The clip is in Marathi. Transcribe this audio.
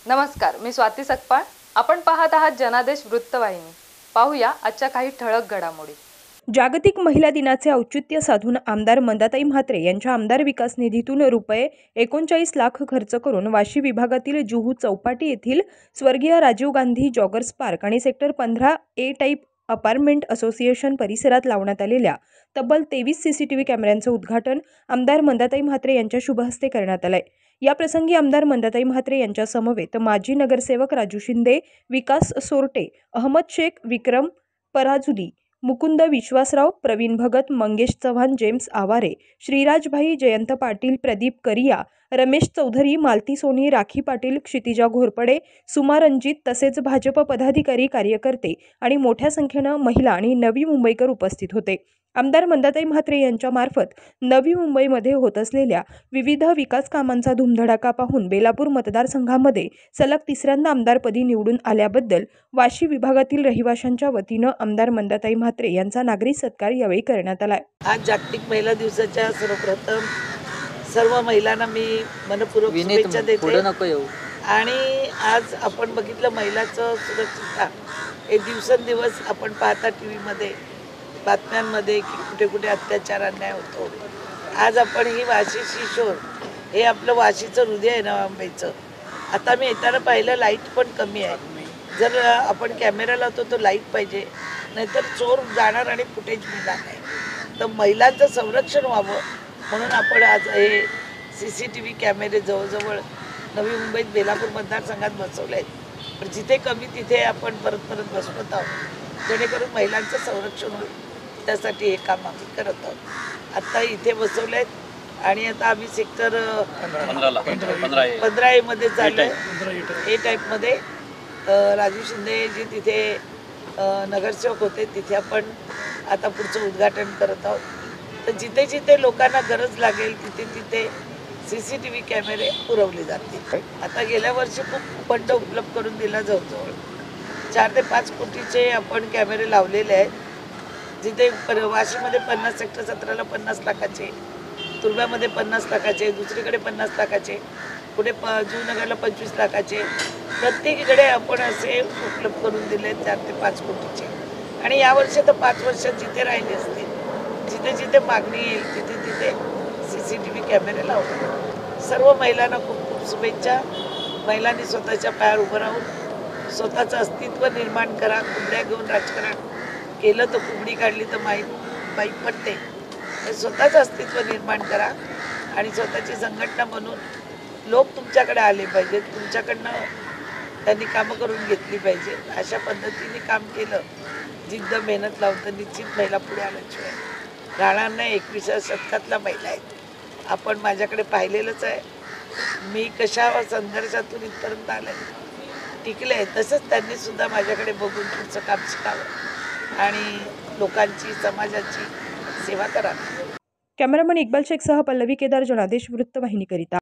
नमस्कार, मी स्वाती सकपाळ. आपण पाहत आहात जनादेश वृत्तवाहिनी. पाहूया आजच्या काही ठळक घडामोडी. जागतिक महिला दिनाचे औचित्य साधून आमदार मंदाताई म्हात्रे यांच्या आमदार विकास निधीतून ₹39 लाख खर्च करून वाशी विभागातील जुहू चौपाटी येथील स्वर्गीय राजीव गांधी जॉगर्स पार्क आणि sector 15 A type apartment association परिसरात लावण्यात आलेल्या तब्बल 23 CCTV कॅमेऱ्यांचं उद्घाटन आमदार मंदाताई म्हात्रे यांच्या शुभ हस्ते करण्यात आलंय. या प्रसंगी आमदार मंदाताई म्हात्रे यांच्या समवेत माजी नगरसेवक राजू शिंदे, विकास सोरटे, अहमद शेख, विक्रम पराजुली, मुकुंद विश्वासराव, प्रवीण भगत, मंगेश चव्हाण, जेम्स आवारे, श्रीराज भाई, जयंत पाटील, प्रदीप करिया, रमेश चौधरी, मालती सोनी, राखी पाटील, क्षितिजा घोरपडे, सुमा रणजित तसेच भाजप पदाधिकारी, कार्यकर्ते आणि मोठ्या संख्येनं महिला आणि नवी मुंबईकर उपस्थित होते. आमदार मंदाताई म्हात्रे यांच्या मार्फत नवी मुंबईमध्ये होत असलेल्या विविध विकास कामांचा धुमधडाका पाहून बेलापूर मतदारसंघामध्ये सलग तिसऱ्यांदा आमदारपदी निवडून आल्याबद्दल वाशी विभागातील रहिवाशांच्या वतीनं आमदार मंदाताई म्हात्रे यांचा नागरी सत्कार यावेळी करण्यात आला. आज जागतिक महिला दिवसाच्या सर्वप्रथम सर्व महिलांना मी मनपूर्वक शुभेच्छा देते. आणि आज आपण बघितलं महिलाचं सुरक्षितता हे दिवसेंदिवस आपण पाहता TV बातम्यांमध्ये की कुठे कुठे अत्याचार अन्याय होतो. आज आपण ही वाशी शिशोर हे आपलं वाशीचं हृदय आहे ना मुंबईचं. आता मी येताना पाहिलं लाईट पण कमी आहे. जर आपण कॅमेरा लावतो तो लाईट पाहिजे, नाहीतर चोर जाणार आणि फुटेज मिळणार नाही. तर महिलांचं संरक्षण व्हावं म्हणून आपण आज हे CCTV कॅमेरे जवळजवळ नवी मुंबईत बेलापूर मतदारसंघात बसवले आहेत. पण जिथे कमी तिथे आपण परत बसवत आहोत जेणेकरून महिलांचं संरक्षण होईल. त्यासाठी हे काम आम्ही करत आहोत. आत्ता इथे बसवले आहेत आणि आता आम्ही सेक्टर 15A मध्ये चाललो आहे. ए टाईपमध्ये राजू शिंदे जी तिथे नगरसेवक होते तिथे आपण आता पुढचं उद्घाटन करत आहोत. तर जिथे जिथे लोकांना गरज लागेल तिथे CCTV कॅमेरे पुरवले जातील. आता गेल्या वर्षी खूप फंड उपलब्ध करून दिला जातो. 4 ते 5 कोटीचे आपण कॅमेरे लावलेले आहेत. जिथे वाशीमध्ये 50, सेक्टर 17ला 50 लाखाचे, तुर्ब्यामध्ये 50 लाखाचे, दुसरीकडे 50 लाखाचे, पुढे जुहूनगरला 25 लाखाचे, प्रत्येकीकडे आपण असे उपलब्ध करून दिले 4 ते 5 कोटीचे. आणि यावर्षी तर 5 वर्षात जिथे राहिले असतील, जिथे जिथे मागणी येईल तिथे CCTV कॅमेरे लावले. सर्व महिलांना खूप खूप शुभेच्छा. महिलांनी स्वतःच्या पायावर उभं राहून स्वतःचं अस्तित्व निर्माण करा. कुबड्या घेऊन राजकारण केलं तर कुबडी काढली तर बाईक पडते. स्वतःचं अस्तित्व निर्माण करा आणि स्वतःची संघटना बनून लोक तुमच्याकडे आले पाहिजेत. तुमच्याकडनं त्यांनी कामं करून घेतली पाहिजे. अशा पद्धतीने काम केलं, जिद्द मेहनत लावून तर निश्चित महिला पुढे आल्याशिवाय राहणार नाही. 21व्या शतकातल्या महिला आहेत. आपण माझ्याकडे पाहिलेलंच आहे. मी कशा संघर्षातून इथपर्यंत आले टिकले, तसंच त्यांनी सुद्धा माझ्याकडे बघून पुढचं काम शिकावं आणि लोकांची समाजाची सेवा करावी. कॅमेरामन इक्बाल शेखसह पल्लवी केदार, जनादेश वृत्तवाहिनीकरिता.